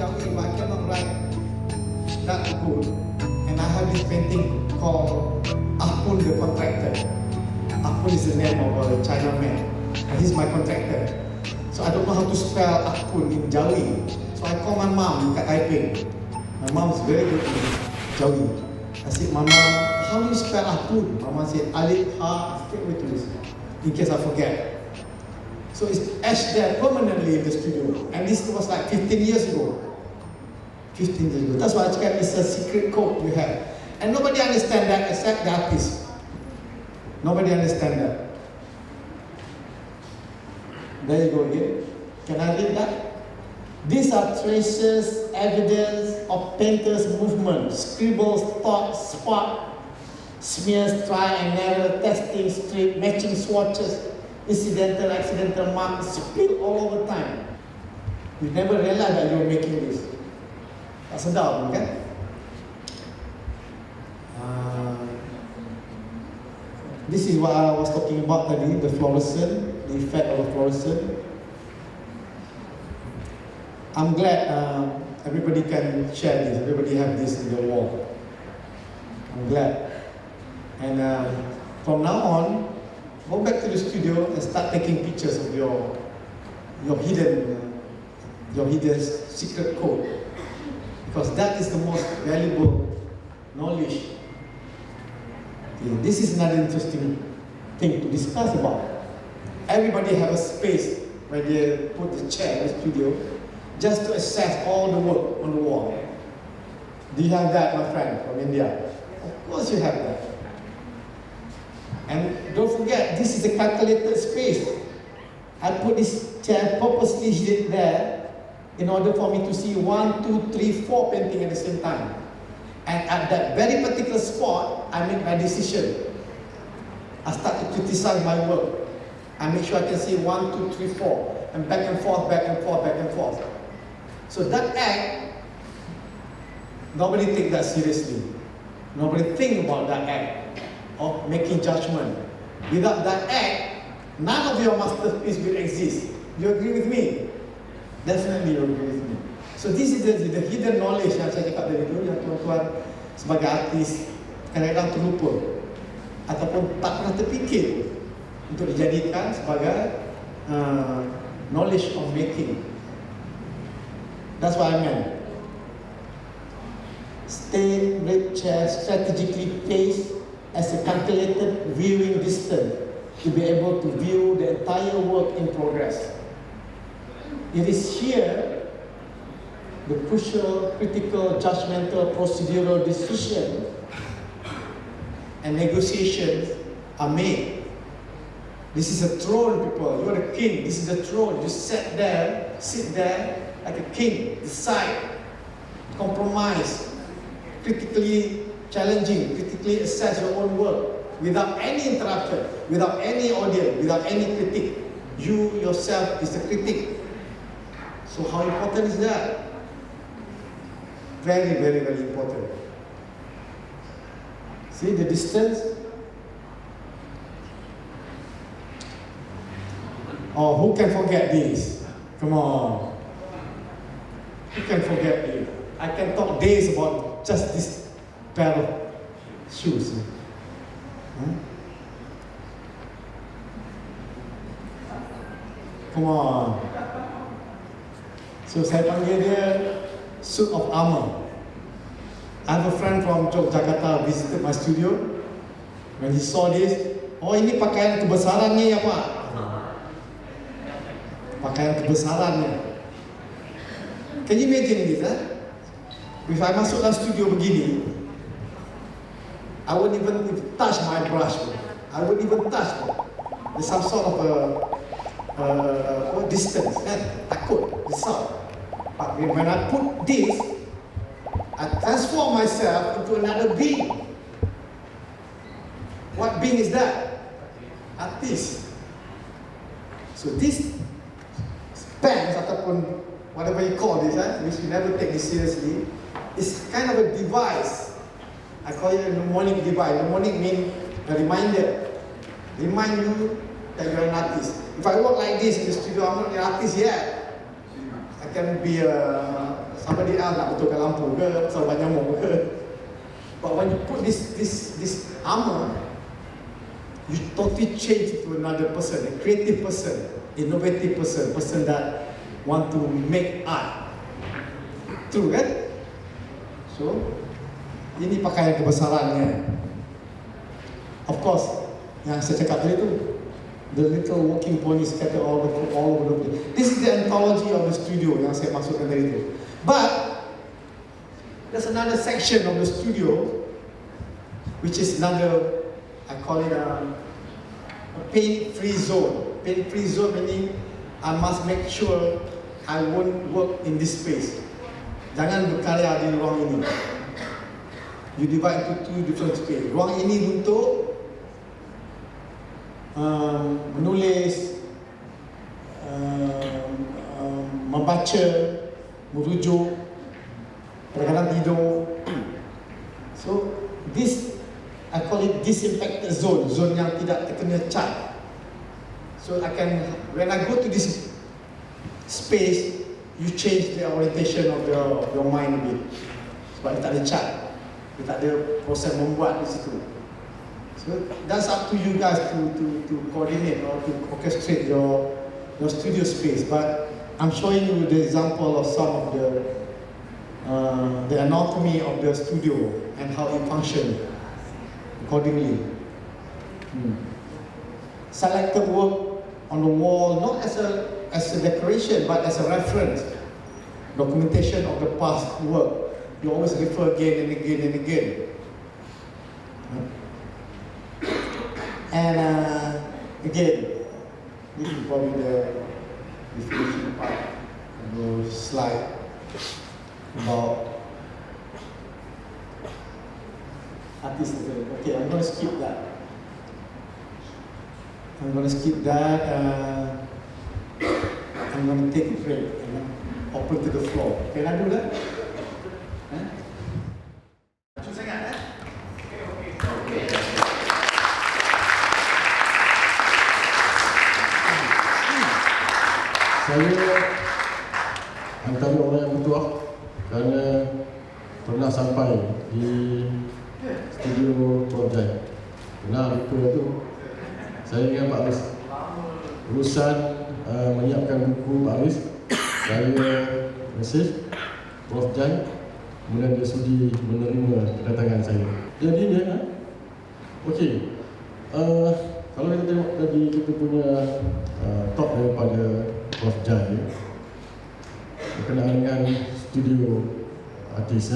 Jawi, but I cannot write that good. And I have this painting called Apun the Contractor. Apun is the name of a China man. And he's my contractor. So I don't know how to spell Apun in Jawi. So I call my mom kat Taipei. My mom is very good in Jawi. I said, Mama, how do you spell Apun? Mama said, Alif, Ha, straight away to this, in case I forget. So it's etched there permanently in the studio. And this was like 15 years ago. 15 years ago. That's why I said it's a secret code we have. And nobody understands that except the artist. Nobody understands that. There you go again. Can I read that? These are traces, evidence of painter's movement, scribbles, thoughts, spot, smears, try and error, testing, strip, matching swatches, incidental, accidental marks, spill all over time. You never realize that you're making this. Tak sedar pun kan? This is what I was talking about tadi, the fluorescent, the effect of the fluorescent. I'm glad everybody can share this, everybody have this in their wall. I'm glad. And from now on, go back to the studio and start taking pictures of your hidden secret code. Because that is the most valuable knowledge. Okay, this is another interesting thing to discuss about. Everybody have a space where they put the chair in the studio just to assess all the work on the wall. Do you have that, my friend, from India? Of course you have that. And don't forget, this is a calculated space. I put this chair purposely hidden there in order for me to see 1, 2, 3, 4 painting at the same time. And at that very particular spot, I make my decision. I start to criticize my work. I make sure I can see 1, 2, 3, 4, and back and forth, back and forth, back and forth. So that act, nobody take that seriously. Nobody think about that act of making judgment. Without that act, none of your masterpiece will exist. You agree with me? Definitely you agree with me. So this is the hidden knowledge yang saya cakap tadi tu, yang tuan-tuan sebagai artis kadang-kadang terlupa ataupun tak pernah terfikir untuk dijadikan sebagai knowledge of making. That's what I meant. Stay red chair strategically placed as a calculated viewing distance to be able to view the entire work in progress. It is here the crucial, critical, judgmental, procedural decisions and negotiations are made. This is a throne, people. You're the king. This is a throne. You sit there like a king. Decide, compromise, critically challenging, critically assess your own work without any interruption, without any audience, without any critic. You yourself is the critic. So how important is that? Very, very, very important. See the distance? Oh, who can forget this? Come on. Who can forget this? I can talk days about just this pair of shoes. Come on. So saya panggil dia suit of armor. I have a friend from Yogyakarta visited my studio. When he saw this, oh ini pakaian kebesaran ni apa? Pakaian kebesaran ni. Can you imagine this? If I masuk dalam studio begini, I wouldn't even touch my brush. I wouldn't even touch. There's some sort of a distance. Takut, risau. But when I put this, I transform myself into another being. What being is that? Artist. So this pants ataupun whatever you call this, which you never take this seriously, is kind of a device. I call it a mnemonic device. Mnemonic means a reminder. Remind you that you're an artist. If I work like this in the studio, I'm not an artist yet. I can be somebody else nak betulkan lampu ke, pasal banyak nyamuk ke. But when you put this armor, you totally change to another person, a creative person, innovative person, person that want to make art. True kan? So, ini pakaian kebesarannya. Of course, yang saya cakap tadi tu, the little walking pony scattered all over the place. This is the anthology of the studio yang saya maksudkan tadi tu. But there's another section of the studio, which is another, I call it a paint-free zone. Paint-free zone meaning I must make sure I won't work in this space. Jangan berkarya di ruang ini. You divide into two different space. Ruang ini untuk menulis, membaca, merujuk, kadang-kadang tidur. So this I call it disinfected zone, zone yang tidak terkena cat. So I can, when I go to this space, you change the orientation of your mind a bit. Sebab dia tak ada cat, dia tak ada proses membuat di situ. So that's up to you guys to coordinate or to orchestrate your studio space. But I'm showing you the example of some of the anatomy of the studio and how it functions accordingly. Selected work on the wall, not as a decoration, but as a reference, documentation of the past work. You always refer again and again and again. And again, this is probably the finishing part of the slide about artists. Okay, I'm going to skip that. I'm going to take a break and then open to the floor. Can I do that? Saya antara orang yang bertuah kerana pernah sampai di studio Prof. Kenal Rupa tu. Saya ingat Pak Aris urusan menyiapkan buku Pak Aris. Saya mesej Prof. Jan, kemudian dia sudi menerima kedatangan saya. Jadi dia okey, kalau kita tengok tadi kita punya talk daripada Prof. Jan berkenaan dengan studio artis,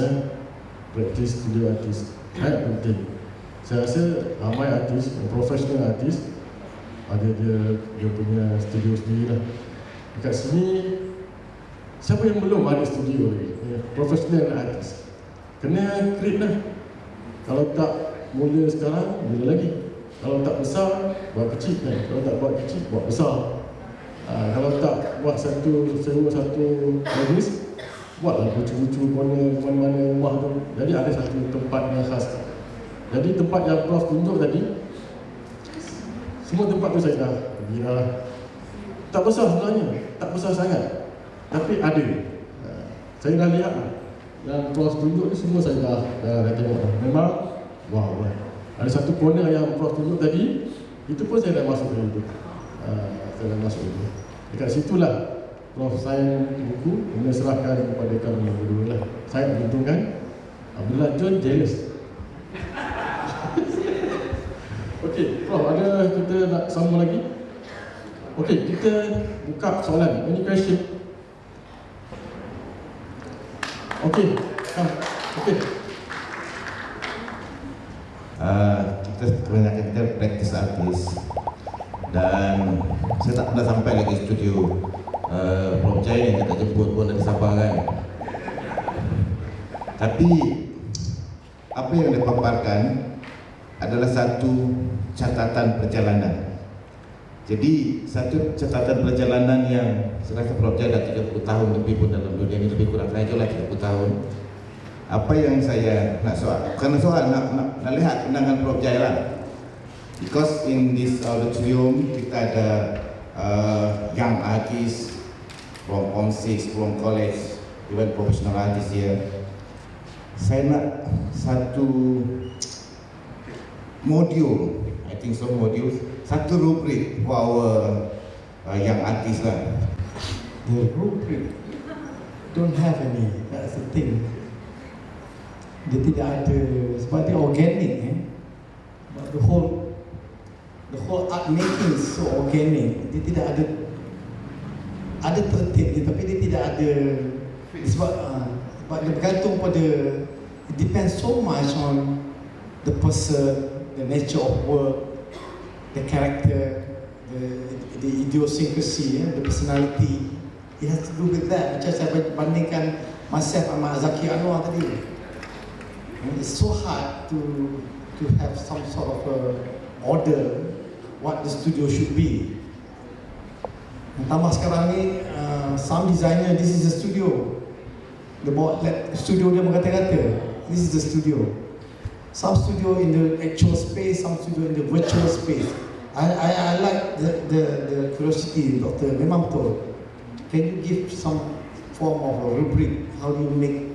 praktis studio artis sangat penting. Saya rasa ramai artis, profesional artis ada dia punya studio sendiri lah. Dekat sini siapa yang belum ada studio lagi? Profesional artis kena create lah. Kalau tak mula sekarang, bila lagi? Kalau tak besar, buat kecil kan? Kalau tak buat kecil, buat besar. Kalau tak buat sewa satu majlis, buatlah lucu-lucu mana-mana rumah tu. Jadi ada satu tempat yang khas. Jadi tempat yang Prof tunjuk tadi, semua tempat tu saya dah pergi dah. Tak besar sebenarnya, tak besar sangat, tapi ada. Saya dah lihat lah. Yang Prof tunjuk ni semua saya dah tengok. Memang wow lah. Ada satu corner yang Prof tunjuk tadi, itu pun saya dah masuk dari itu. Saya dah masuk itu. Dekat situlah Prof sign buku, kemudian serahkan kepada kami berdua lah. Saya menguntungkan, Abdullah John jealous. Okey, Prof, ada kita nak sambung lagi? Okey, kita buka soalan. Any question? Okey, okey. Kita kebanyakan kita praktis artis dan saya tak pernah sampai lagi studio Prof. Jai yang kita jemput pun dari Sabah kan. Tapi apa yang dipaparkan adalah satu catatan perjalanan. Jadi satu catatan perjalanan yang saya rasa Prof. Jai dah 30 tahun lebih pun dalam dunia ini, lebih kurang saya juga 30 tahun. Apa yang saya nak soal, bukan soal, nak lihat pandangan Prof. Jai lah. Because in this auditorium kita ada young artist, from Form 6, from college, even professional artist here. Saya nak satu modul, I think so module, satu rubrik for our young artist lah. The rubric don't have any, that's the thing. Dia tidak ada, sebab dia organic but the whole art making is so organic. Dia tidak ada tertib dia, tapi dia tidak ada sebab dia bergantung pada, it depends so much on the person, the nature of work, the character, the idiosyncrasy, the personality. It has to do with that. Macam saya bandingkan myself sama Zaki Anwar tadi. It's so hard to have some sort of order what the studio should be. Tambah sekarang ni, some designer, this is the studio. Dia bawa studio dia berkata-kata, this is the studio. Some studio in the actual space, some studio in the virtual space. I like the curiosity, Doctor. Memang betul. Can you give some form of a rubric? How do you make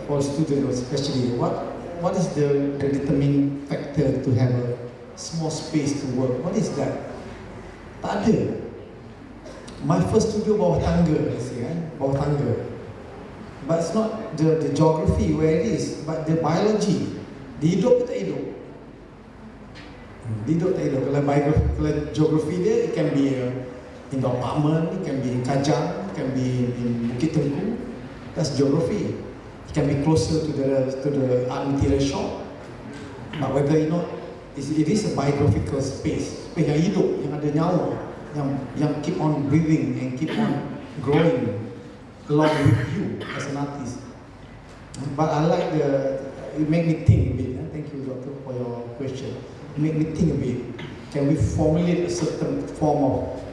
for a student, especially what is the determining factor to have a small space to work? What is that? Tak ada. My first studio bawah tangga, bawah tangga. But it's not the geography where it is, but the biology. Dia hidup ke tak hidup? Dia hidup tak hidup. Kalau geography dia, it can be in the apartment, it can be in Kajang, it can be in Bukit Tengku. That's geography. It can be closer to the art material shop. But whether it is a biographical space yang hidup, yang ada nyawa, yang keep on breathing and keep on growing along with you as an artist. But I like it make me think a bit. Thank you, Doctor, for your question. It make me think a bit. Can we formulate a certain form of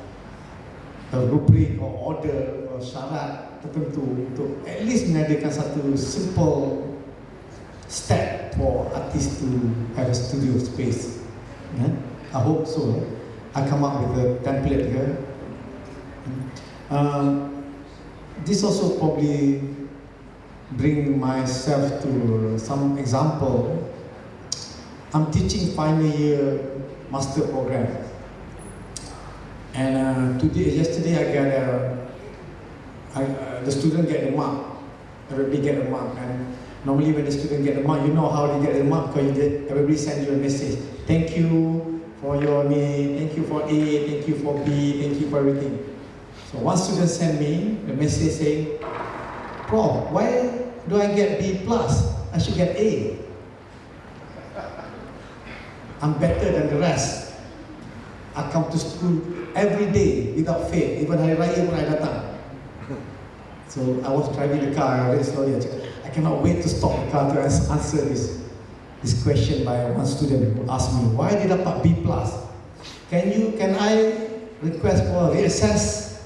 a rubric or order or syarat tertentu untuk at least menyediakan satu simple step for artists to have a studio space. I hope so. I come up with a template here. This also probably bring myself to some example. I'm teaching final year master program, and yesterday I got the student get a mark. Everybody get a mark, and normally when the student get a mark, you know how they get a mark because everybody send you a message. Thank you for your name, thank you for A, thank you for B, thank you for everything. So one student sent me a message saying, Prof, why do I get B+? I should get A. I'm better than the rest. I come to school every day without fail. Even hari raya pun I datang. So I was driving the car very slowly. I cannot wait to stop the car to answer this question by one student who asked me, why did I dapat B+? Can I request for a reassess?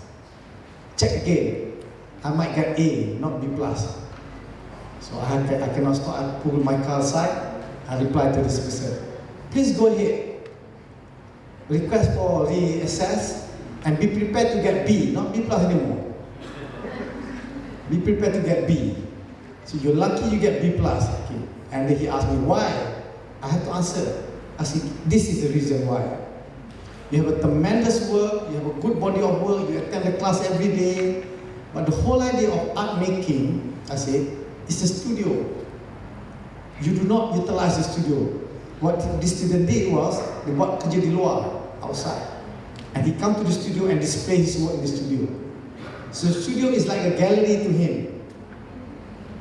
Check again. I might get A, not B+. So I cannot stop. I pull my car aside. I replied to this person. Please go ahead. Request for reassess and be prepared to get B, not B+ anymore. Be prepared to get B. So you're lucky you get B+. Okay. And then he asked me why. I have to answer. I said, this is the reason why. You have a tremendous work, you have a good body of work, you attend the class every day. But the whole idea of art making, I said, is the studio. You do not utilize the studio. What this student did was, dia buat kerja di luar, outside. And he come to the studio and display his work in the studio. So the studio is like a gallery to him.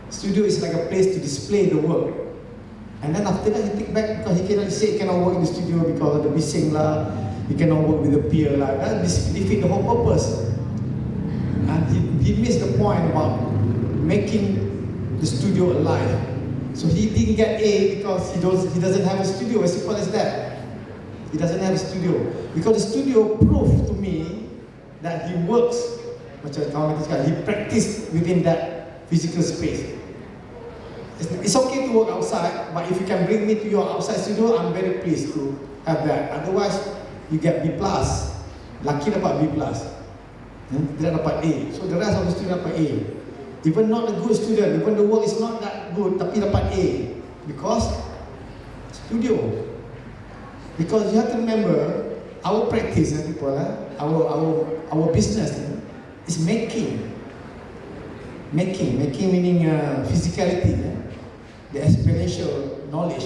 Studio is like a place to display the work. And then after that he take back because he cannot say he cannot work in the studio because of the bising lah. He cannot work with the peer lah. That defeat the whole purpose. And he missed the point about making the studio alive. So he didn't get A because he doesn't have a studio, as simple as that. He doesn't have a studio. Because the studio proved to me that he works, macam kawan kita cakap, he practiced within that physical space. It's okay to work outside, but if you can bring me to your outside studio, I'm very pleased to have that. Otherwise, you get B+. Lucky dapat B+. Tidak dapat A. So the rest of the student dapat A. Even not a good student, even the work is not that good, tapi dapat A. Because studio. Because you have to remember, our practice, people, our business is making. Making meaning physicality, the experiential knowledge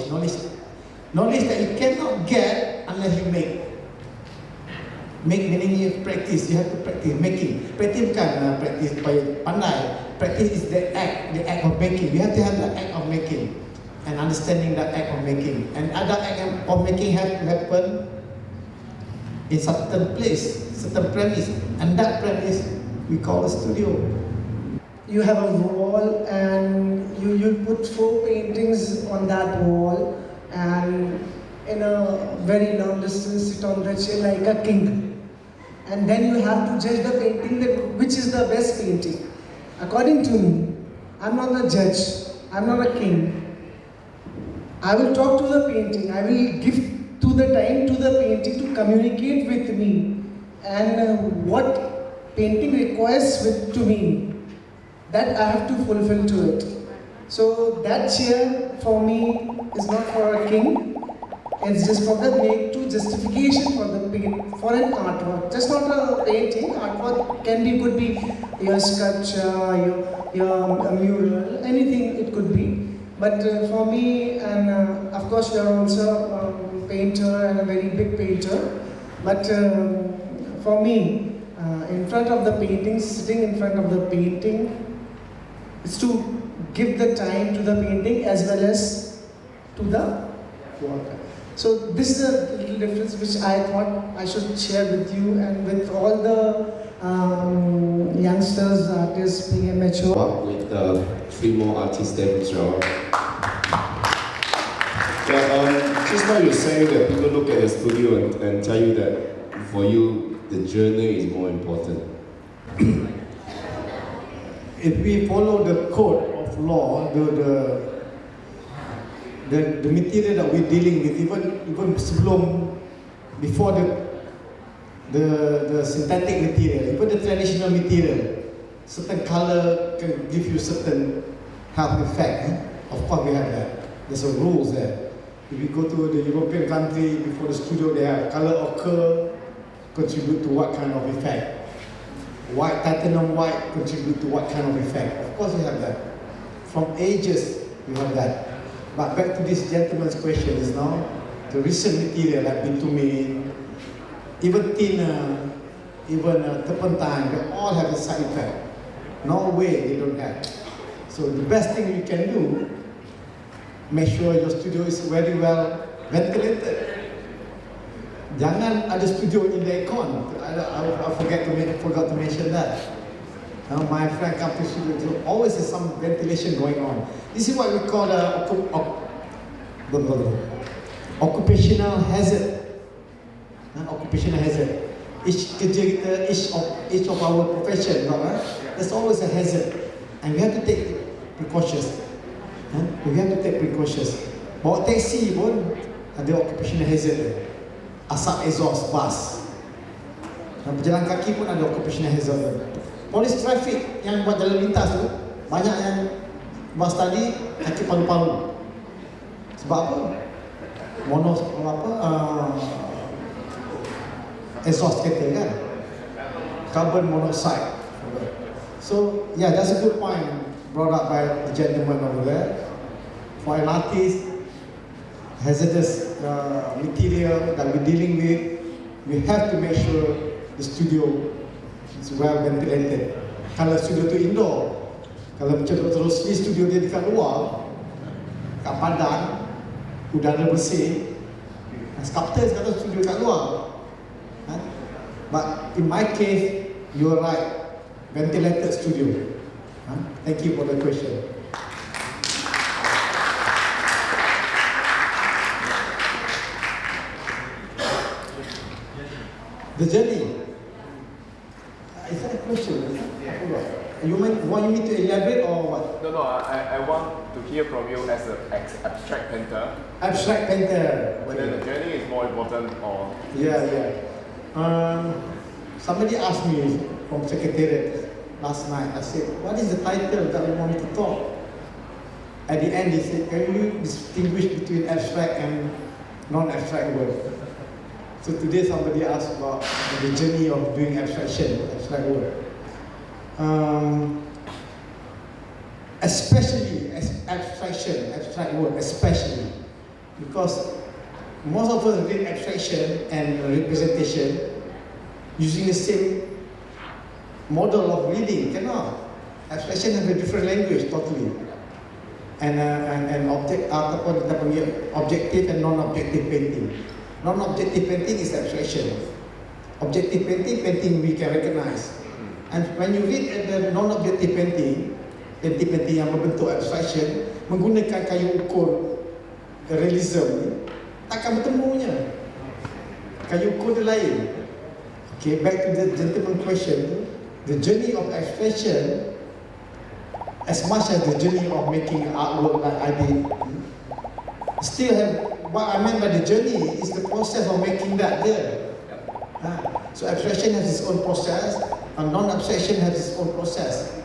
that you cannot get unless you make. Make meaning you practice, you have to practice making. Practice bukan practice pandai. Practice is the act of making. You have to have the act of making and understanding that act of making. And other act of making have to happen in certain place, certain premise, and that premise we call a studio. You have a wall and you put 4 paintings on that wall, and in a very long distance sit on the chair like a king. And then you have to judge the painting, that which is the best painting. According to me, I'm not a judge, I'm not a king. I will talk to the painting, I will give to the time to the painting to communicate with me, and what painting requires to me, that I have to fulfill to it. So that chair for me is not for a king. It's just for the make to justification for the for an artwork. Just not a painting. Artwork could be your sculpture, your mural, anything it could be. But for me, and of course you are also a painter and a very big painter. But for me, in front of the painting, sitting in front of the painting, is to give the time to the painting as well as to the work. So this is a little difference which I thought I should share with you and with all the youngsters, artists being mature. With 3 more artists there as well. Yeah, just now you're saying that people look at the studio and tell you that for you the journey is more important. If we follow the code of law, the material that we're dealing with, even sebelum, before the synthetic material, even the traditional material, certain color can give you certain health effect. Of course we have that. There's a rules there. If you go to the European country, before the studio, they have color occur, contribute to what kind of effect. White, titanium white, contribute to what kind of effect. Of course you have that. From ages, you have that. But back to this gentleman's question is now, the recent material like bitumen, even thinner, even turpentine, they all have a side effect. No way they don't have. So the best thing you can do, make sure your studio is very well ventilated. Jangan ada studio in the aircon. I forgot to mention that. My friend comes to studio, always has some ventilation going on. This is what we call occupational hazard. Occupational hazard. Each of our profession, there's always a hazard, and we have to take precautions. We have to take precautions. Bawa taxi pun ada occupational hazard. Asap exhaust bus. Berjalan kaki pun ada occupational hazard. Polis trafik yang buat jalan lintas tu, banyak yang bas tadi kaki palu-palu. Sebab apa? Exhaust kereta kan? Carbon monoxide. So yeah, that's a good point brought up by the gentleman over there. For an artist, hazardous material that we're dealing with, we have to make sure the studio is well ventilated. Kalau studio tu indoor, kalau macam terus ni studio dia dekat luar, kat padang, udara bersih, sculptor kata studio kat luar. But in my case, you're right, ventilated studio. Thank you for the question. The journey. Is that a question? You want me to elaborate or what? No, I want to hear from you as an abstract painter. Abstract painter. Whether the journey is more important or... Yeah. Somebody asked me, from Secretariat last night. I said, what is the title that we want to talk? At the end, he said, can you distinguish between abstract and non-abstract work? So today somebody asked about the journey of doing abstract work. Especially abstract work, especially because most of us read abstraction and representation using the same model of reading. Cannot. Abstraction has a different language totally. And objective and non-objective painting. Non-objective painting is abstraction. Objective painting we can recognize. And when you read the non-objective painting yang berbentuk abstraction, menggunakan kayu ukur realism ni, takkan bertemunya. Kayu ukur dia lain. Okay, back to the gentleman question, the journey of abstraction, as much as the journey of making artwork like I did, still have, what I meant by the journey is the process of making that there. So abstraction has its own process, and non-abstraction has its own process.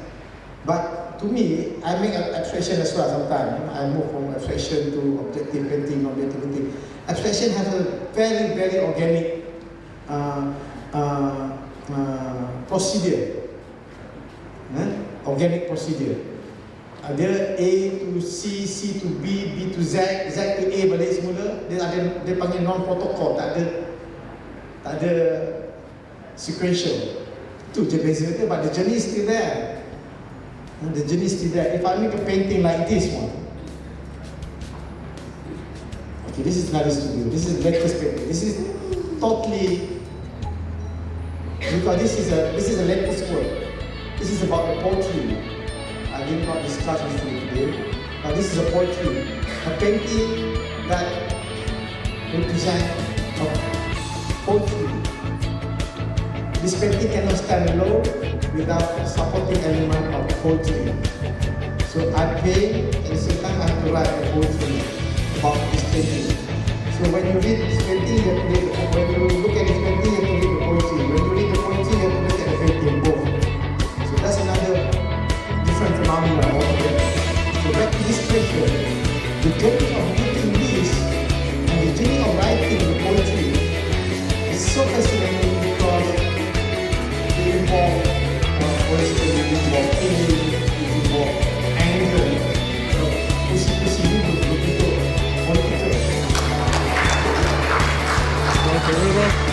But to me, I make abstraction as well sometimes. I move from abstraction to objective painting, non-objective painting. Abstraction has a very, very organic procedure. Organic procedure. Dia A to C, C to B, B to Z, Z to A balik semula. Dia panggil non-protocol, tak ada sequential. Itu je beza dia, but the journey is still there. The journey is still there. If I make a painting like this one, okay, this is another studio. This is latest painting. This is totally, because this is a latest work. This is about the poetry. I did not discuss with you today, but this is a poetry, a painting that represents poetry. This painting cannot stand alone without supporting element of poetry. So I paint, at the same time I have to write a poetry about this painting. So when you read this painting, when you look at this painting, you have to read the poetry. When you read the poetry, you have to look at the painting both. So that's another different phenomenon altogether. So back to this picture, the journey of making this and the journey of writing the poetry is so fascinating because it involves poetry, it involves feeling, it involves anger, puisi-puisi hidup begitu politik. Terima kasih.